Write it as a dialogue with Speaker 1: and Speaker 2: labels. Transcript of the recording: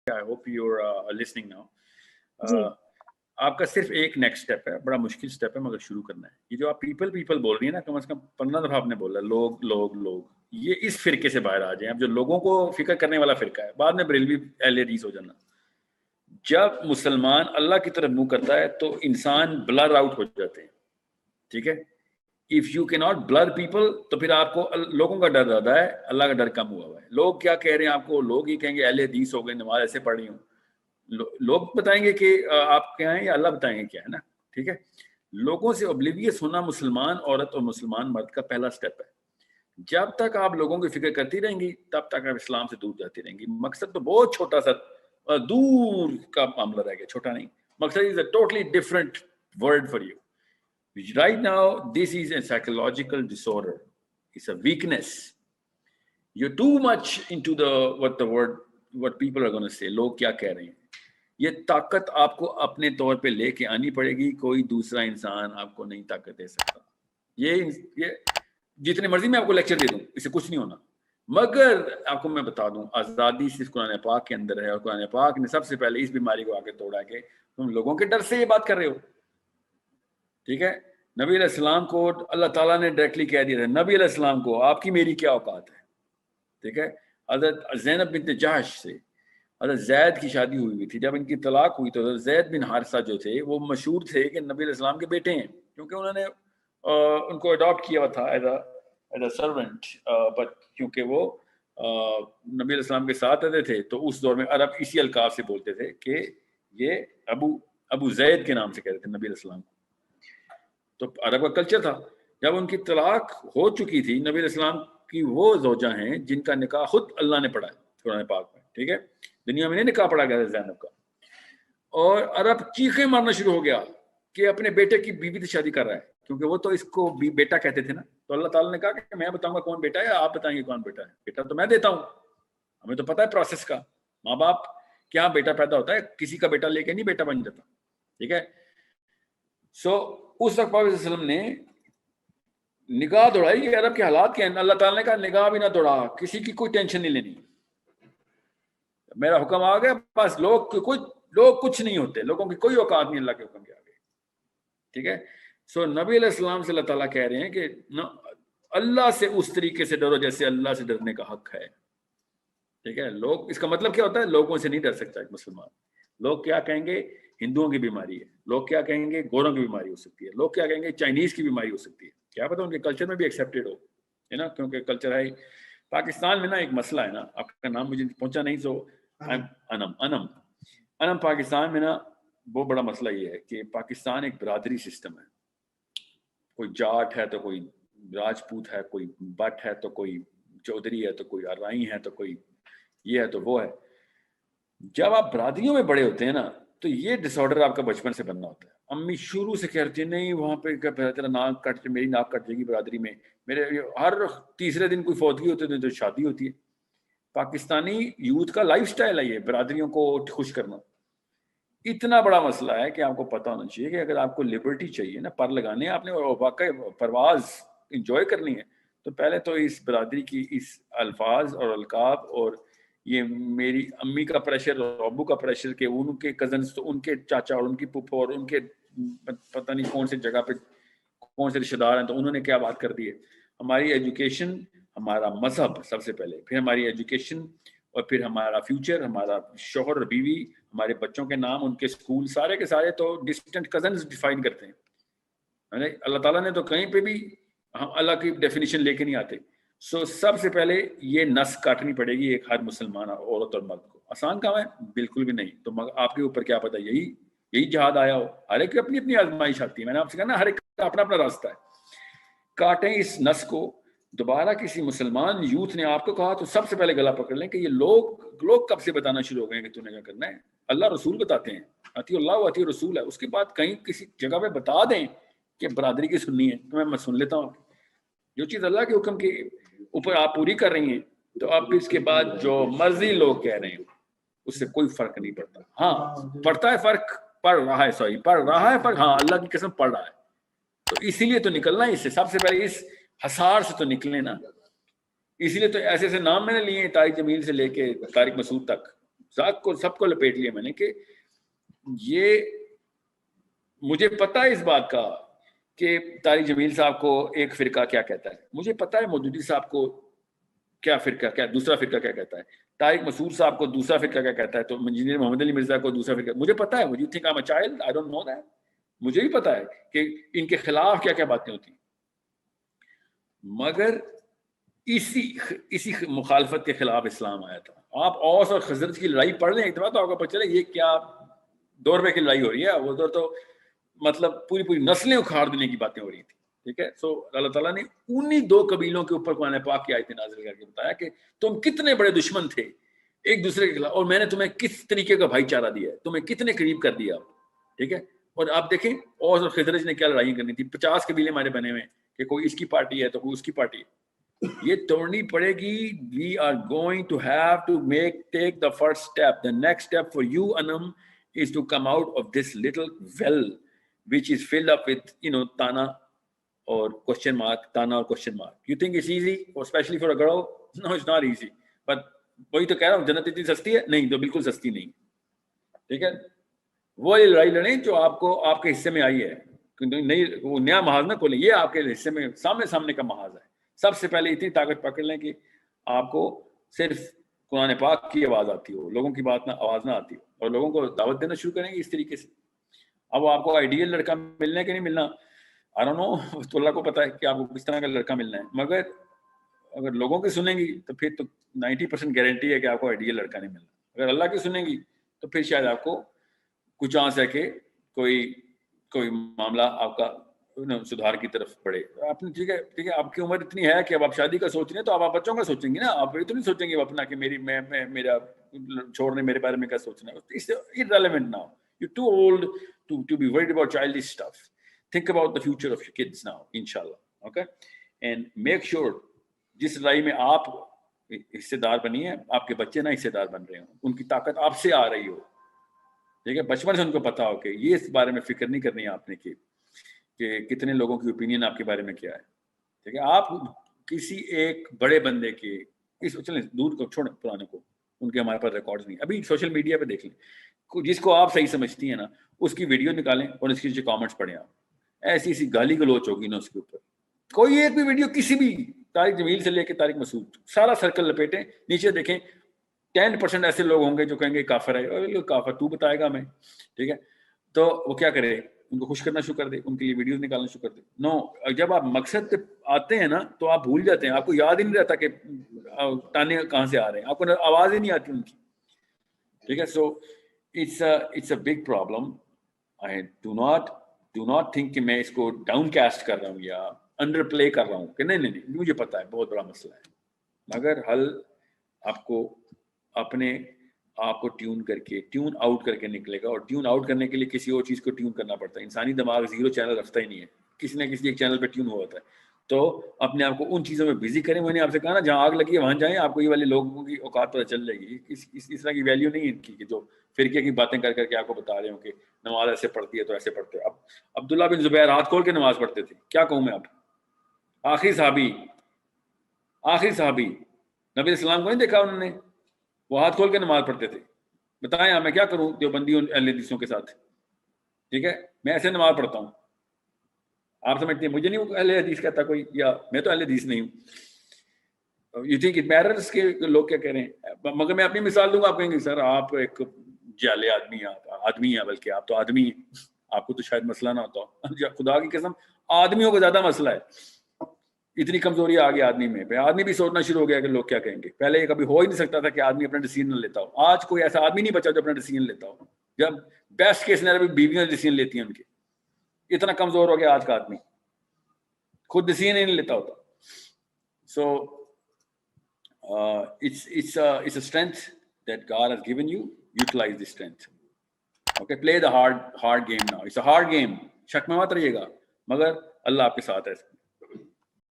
Speaker 1: I hope you're listening now.
Speaker 2: جی
Speaker 1: آپ کا صرف ایک نیکسٹ اسٹیپ ہے, بڑا مشکل اسٹیپ ہے مگر شروع کرنا ہے. یہ جو آپ پیپل بول رہی ہیں نا, کم از کم 15 دفعہ آپ نے بولا لوگ, یہ اس فرقے سے باہر آ جائیں. اب جو لوگوں کو فکر کرنے والا فرقہ ہے, بعد میں بریلوی اہل حدیث ہو جانا. جب مسلمان اللہ کی طرف منہ کرتا ہے تو انسان بلر آؤٹ ہو جاتے ہیں, ٹھیک ہے. اف یو کی ناٹ بلر پیپل, تو پھر آپ کو لوگوں کا ڈر زیادہ ہے, اللہ کا ڈر کم ہوا ہوا ہے. لوگ کیا کہہ رہے ہیں آپ کو, لوگ ہی کہیں گے اہل حدیث ہو گئے, نماز ایسے پڑھی ہوں. لوگ بتائیں گے کہ آپ کیا ہیں, یا اللہ بتائیں گے کیا ہے نا, ٹھیک ہے. لوگوں سے اوبلیویس ہونا مسلمان عورت اور مسلمان مرد کا پہلا سٹیپ ہے. جب تک آپ لوگوں کی فکر کرتی رہیں گی تب تک آپ اسلام سے دور جاتی رہیں گی. مقصد تو بہت چھوٹا سا دور کا معاملہ رہ گیا, چھوٹا نہیں. مقصد is a totally different word for you. Right now this is a psychological disorder. It's a weakness. You're too much into what people are going to say. لوگ کیا کہہ رہے ہیں. یہ طاقت آپ کو اپنے طور پہ لے کے آنی پڑے گی. کوئی دوسرا انسان آپ کو نہیں طاقت دے سکتا. یہ جتنے مرضی میں آپ کو لیکچر دے دوں, اس سے کچھ نہیں ہونا. مگر آپ کو میں بتا دوں, آزادی صرف قرآن پاک کے اندر ہے, اور قرآن پاک نے سب سے پہلے اس بیماری کو آگے توڑا کہ تم لوگوں کے ڈر سے یہ بات کر رہے ہو, ٹھیک ہے. نبی علیہ السلام کو اللہ تعالیٰ نے ڈائریکٹلی کہہ دیا ہے, نبی علیہ السلام کو آپ کی میری کیا اوقات ہے, ٹھیک ہے. حضرت زینب بنت جحش سے حضرت زید کی شادی ہوئی تھی. جب ان کی طلاق ہوئی تو حضرت زید بن حارثہ جو تھے وہ مشہور تھے کہ نبی علیہ السلام کے بیٹے ہیں, کیونکہ انہوں نے ان کو اڈاپٹ کیا تھا ایز اے سرونٹ. بٹ کیونکہ وہ نبی علیہ السلام کے ساتھ رہتے تھے تو اس دور میں عرب اسی القاب سے بولتے تھے کہ یہ ابو زید کے نام سے کہتے تھے نبی علیہ السلام کو. تو عرب کا کلچر تھا. جب ان کی طلاق ہو چکی تھی, نبی علیہ السلام کی وہ زوجہ ہیں جن کا نکاح خود اللہ نے پڑھا ہے قرآن پاک میں, ٹھیک ہے. دنیا میں نہیں نکاح پڑھا گیا زینب کا. اور عرب چیخیں مارنا شروع ہو گیا کہ اپنے بیٹے کی بیوی سے شادی کر رہا ہے, کیونکہ وہ تو اس کو بیٹا کہتے تھے نا. تو اللہ تعالیٰ نے کہا کہ میں بتاؤں گا کون بیٹا ہے, آپ بتائیں گے کون بیٹا ہے. بیٹا تو میں دیتا ہوں, ہمیں تو پتہ ہے پروسیس کا. ماں باپ کیا بیٹا پیدا ہوتا ہے, کسی کا بیٹا لے کے نہیں بیٹا بن جاتا, ٹھیک ہے. سو اس وقت پاک وسلم نے نگاہ دوڑائی کہ عرب کے حالات کیا ہیں. اللہ تعالیٰ نے کہا نگاہ بھی نہ دوڑا, کسی کی کوئی ٹینشن نہیں لینی, میرا حکم آ گیا. بس لوگ کچھ نہیں ہوتے, لوگوں کی کوئی اوقات نہیں اللہ کے حکم کے آگے, ٹھیک ہے. سو نبی علیہ السلام سے اللہ تعالیٰ کہہ رہے ہیں کہ اللہ سے اس طریقے سے ڈرو جیسے اللہ سے ڈرنے کا حق ہے, ٹھیک ہے. لوگ, اس کا مطلب کیا ہوتا ہے, لوگوں سے نہیں ڈر سکتا ایک مسلمان. لوگ کیا کہیں گے, ہندوؤں کی بیماری ہے. لوگ کیا کہیں گے, گوروں کی بیماری ہو سکتی ہے. لوگ کیا کہیں گے, چائنیز کی بیماری ہو سکتی ہے. کیا پتا ان کے کلچر میں بھی ایکسیپٹیڈ ہو, ہے نا, کیونکہ کلچر ہے. پاکستان میں نا ایک مسئلہ ہے نا, آپ کا نام مجھے پہنچا نہیں, سو انم پاکستان میں نا بہت بڑا مسئلہ یہ ہے کہ پاکستان ایک برادری سسٹم ہے. کوئی جاٹ ہے تو کوئی راجپوت ہے, کوئی بٹ ہے تو کوئی چودھری ہے تو کوئی ارائی ہے تو کوئی یہ ہے تو وہ ہے. جب آپ برادریوں میں بڑے ہوتے ہیں نا تو یہ ڈس آرڈر آپ کا بچپن سے بننا ہوتا ہے. امی شروع سے کہتی ہیں نہیں وہاں پہ تیرا ناک کٹ, میری ناک کٹ جائے گی برادری میں. میرے ہر تیسرے دن کوئی فوتگی ہوتی ہے تو شادی ہوتی ہے. پاکستانی یوتھ کا لائف سٹائل ہے یہ, برادریوں کو خوش کرنا. اتنا بڑا مسئلہ ہے کہ آپ کو پتہ ہونا چاہیے کہ اگر آپ کو لبرٹی چاہیے نا, پر لگانے آپ نے واقعی پرواز انجوائے کرنی ہے, تو پہلے تو اس برادری کی اس الفاظ اور القاب اور یہ میری امی کا پریشر اور ابو کا پریشر کہ ان کے کزنس تو ان کے چاچا اور ان کی پھپھو اور ان کے پتہ نہیں کون سی جگہ پہ کون سے رشتہ دار ہیں تو انہوں نے کیا بات کر دی ہے. ہماری ایجوکیشن, ہمارا مذہب سب سے پہلے, پھر ہماری ایجوکیشن, اور پھر ہمارا فیوچر, ہمارا شوہر اور بیوی, ہمارے بچوں کے نام, ان کے اسکول, سارے کے سارے تو ڈسٹنٹ کزنز ڈیفائن کرتے ہیں. اللہ تعالیٰ نے تو کہیں پہ بھی ہم اللہ کی ڈیفینیشن لے کے نہیں آتے. سو سب سے پہلے یہ نس کاٹنی پڑے گی ایک ہر مسلمان عورت اور مرد کو. آسان کام ہے بالکل بھی نہیں. تو آپ کے اوپر کیا پتہ یہی جہاد آیا ہو. ہر ایک کی اپنی اپنی آزمائش آتی ہے. میں نے آپ سے کہا نا ہر ایک کا اپنا اپنا راستہ ہے. کاٹیں اس نس کو. دوبارہ کسی مسلمان یوتھ نے آپ کو کہا تو سب سے پہلے گلا پکڑ لیں کہ یہ لوگ کب سے بتانا شروع ہو گئے کہ تو نے کیا کرنا ہے. اللہ رسول بتاتے ہیں, اطیع اللہ و اطیع رسول ہے. اس کے بعد کہیں کسی جگہ پہ بتا دیں کہ برادری کی سننی ہے تو میں سن لیتا ہوں. جو چیز اللہ کے حکم کے اوپر آپ پوری کر رہی ہیں تو آپ اس کے بعد جو مرضی لوگ کہہ رہے ہیں اس سے کوئی فرق نہیں پڑتا. ہاں پڑتا ہے فرق, پڑ رہا ہے فرق, ہاں اللہ کی قسم پڑ رہا ہے. تو اسی لیے تو نکلنا ہے اس سے. سب سے پہلے اس حصار سے تو نکلے نا. اسی لیے تو ایسے ایسے نام میں نے لیے ہیں, طارق جمیل سے لے کے طارق مسعود تک. ذات کو سب کو لپیٹ لیا میں نے کہ یہ مجھے پتا ہے اس بات کا کہ طارق جمیل صاحب کو ایک فرقہ کیا کہتا ہے, مجھے پتا ہے مودودی صاحب کو کیا فرقہ کیا دوسرا فرقہ کیا کہتا ہے, طارق مسعود صاحب کو دوسرا فرقہ کیا کہتا ہے, تو انجینئر محمد علی مرزا کو دوسرا فرقہ, مجھے پتا ہے. مجھے think I am a child, I don't know that. مجھے بھی پتا ہے کہ ان کے خلاف کیا کیا باتیں ہوتی ہیں, مگر اسی مخالفت کے خلاف اسلام آیا تھا. آپ اوس اور خزرج کی لڑائی پڑھ لیں ایک دفعہ تو آپ کو پتہ چلے یہ کیا 2 روپے کی لڑائی ہو رہی ہے. وہ تو مطلب پوری نسلیں اکھاڑ دینے کی باتیں ہو رہی تھی. ٹھیک ہے, سو اللہ تعالیٰ نے انہی 2 قبیلوں کے اوپر قرآن پاک کی آیتیں نازل کر کے بتایا کہ تم کتنے بڑے دشمن تھے ایک دوسرے کے خلاف, اور میں نے تمہیں کس طریقے کا بھائی چارہ دیا ہے, تمہیں کتنے قریب کر دیا. ٹھیک ہے, اور آپ دیکھیں اوس اور خزرج نے کیا لڑائیاں کرنی تھی. 50 قبیلے ہمارے بنے ہوئے کہ کوئی اس کی پارٹی ہے تو کوئی اس کی پارٹی ہے. یہ توڑنی پڑے گی. We are going to have to take the first step. The next step for you انم is to come out of this little well which is filled up with tana or question mark. You think it's easy, or especially for a girl? No, it's not easy. But وہی تو کہہ رہا ہوں, جنت اتنی سستی ہے نہیں, تو بالکل سستی نہیں. ٹھیک ہے, وہ لڑائی لڑیں جو آپ کو آپ کے حصے میں آئی ہے. نہیں, وہ نیا محاذ نہ کھولیں, یہ آپ کے حصے میں سامنے کا محاذ ہے. سب سے پہلے اتنی طاقت پکڑ لیں کہ آپ کو صرف قرآن پاک کی آواز آتی ہو, لوگوں کی آواز نہ آتی ہو, اور لوگوں کو دعوت دینا شروع کریں گے اس طریقے سے. اب وہ آپ کو آئیڈیل لڑکا ملنا ہے کہ نہیں ملنا, آئی ڈونٹ نو, تو اللہ کو پتا ہے کہ آپ کو کس طرح کا لڑکا ملنا ہے. مگر اگر لوگوں کی سنیں گی تو پھر تو 90% گارنٹی ہے کہ آپ کو آئیڈیل لڑکا نہیں ملنا. اگر اللہ کی سنیں گی تو پھر شاید آپ کو کچھ چانس ہے کہ کوئی معاملہ آپ کا سدھار کی طرف بڑھے. آپ نے ٹھیک ہے, آپ کی عمر اتنی ہے کہ اب آپ شادی کا سوچ رہے ہیں تو آپ بچوں کا سوچیں گے نا. آپ یہ تو نہیں سوچیں گے اپنا کہ میرا چھوڑنے میرے بارے میں کیا سوچنا ہے. It's irrelevant now. You're too old to be worried about childish stuff. Think about the future of your kids now, inshallah. Okay? And make sure جس لڑائی میں آپ حصے دار بنی ہے, آپ کے بچے نہ حصے دار بن رہے ہوں, ان کی طاقت آپ سے آ رہی ہو. ٹھیک ہے, بچپن سے ان کو پتا ہو کہ یہ اس بارے میں فکر نہیں کرنی ہے آپ نے کہ کتنے لوگوں کی اوپینین آپ کے بارے میں کیا ہے. ٹھیک ہے, آپ کسی ایک بڑے بندے کے چلیں دور کو چھوڑیں, پرانے کو, ان کے ہمارے پاس ریکارڈز نہیں. ابھی سوشل میڈیا پہ دیکھ لیں, جس کو آپ صحیح سمجھتی ہیں نا اس کی ویڈیو نکالیں اور اس کی جو کامنٹس پڑھیں, آپ ایسی گالی گلوچ ہوگی نا اس کے اوپر. کوئی ایک بھی ویڈیو کسی بھی طارق جمیل سے لے کے طارق مسعود سارا سرکل لپیٹیں, نیچے دیکھیں 10% ایسے لوگ ہوں گے جو کہیں گے کافر ہے. کافر تو بتائے گا میں. ٹھیک ہے, تو وہ کیا کرے, ان کو خوش کرنا شروع کر دے, ان کے لیے ویڈیوز نکالنا شروع کر دے. نو, جب آپ مقصد پہ آتے ہیں نا تو آپ بھول جاتے ہیں, آپ کو یاد ہی نہیں رہتا کہ تانے کہاں سے آ رہے ہیں, آپ کو آواز ہی نہیں آتی ان کی. ٹھیک ہے, سو it's a big problem. I do not think کہ میں اس کو ڈاؤن کاسٹ کر رہا ہوں یا انڈر پلے کر رہا ہوں, کہ نہیں, مجھے پتا ہے بہت بڑا مسئلہ ہے, مگر حل آپ کو اپنے آپ کو ٹیون آؤٹ کر کے نکلے گا. اور ٹیون آؤٹ کرنے کے لیے کسی اور چیز کو ٹیون کرنا پڑتا ہے. انسانی دماغ 0 چینل رکھتا ہی نہیں ہے, کسی نہ کسی ایک چینل پہ ٹیون ہوا ہوتا ہے. تو اپنے آپ کو ان چیزوں میں بزی کریں. میں نے آپ سے کہا نا, جہاں آگ لگی ہے وہاں جائیں, آپ کو یہ والے لوگوں کی اوقات پتہ چل جائے گی. اس طرح کی ویلیو نہیں ہے ان کی کہ جو فرقے کی باتیں کر کے آپ کو بتا رہے ہوں کہ نماز ایسے پڑھتی ہے تو ایسے پڑھتے. اب عبداللہ بن زبیر ہاتھ کھول کے نماز پڑھتے تھے, کیا کہوں میں آپ. آخری صحابی نبی السلام کو نہیں دیکھا انہوں نے, وہ ہاتھ کھول کے نماز پڑھتے تھے. بتائیں میں کیا کروں دیوبندیوں اہل حدیثوں کے ساتھ. ٹھیک ہے, میں ایسے نماز پڑھتا ہوں. آپ سمجھتے ہیں مجھے نہیں اہل حدیث کہتا کوئی, یا میں تو اہل حدیث نہیں ہوں. یو تھنک اٹ میٹرز کہ لوگ کیا کہہ رہے ہیں. مگر میں اپنی مثال دوں گا, آپ کہیں گے سر آپ ایک جعلی آدمی ہیں, بلکہ آپ تو آدمی ہیں, آپ کو تو شاید مسئلہ نہ ہوتا. خدا کی قسم آدمیوں کو زیادہ مسئلہ ہے. اتنی کمزوری آ گئی آدمی میں. آدمی بھی سوچنا شروع ہو گیا کہ لوگ کیا کہیں گے. پہلے یہ کبھی ہو ہی نہیں سکتا تھا کہ آدمی اپنا ڈیسیژن نہ لیتا ہو. آج کوئی ایسا آدمی نہیں بچا جو اپنا ڈیسیژن لیتا ہو. جب بیسٹ کیس سینیریو میں بیویاں ڈیسیژن لیتی ہیں ان کے. اتنا کمزور ہو گیا آج کا آدمی, خود ڈیسیژن ہی نہیں لیتا ہوتا. سو it's a strength that God has given you. Utilize the strength. Okay, play the hard game now. It's a hard game. شک میں مت رہیے گا, مگر اللہ آپ کے ساتھ ہے.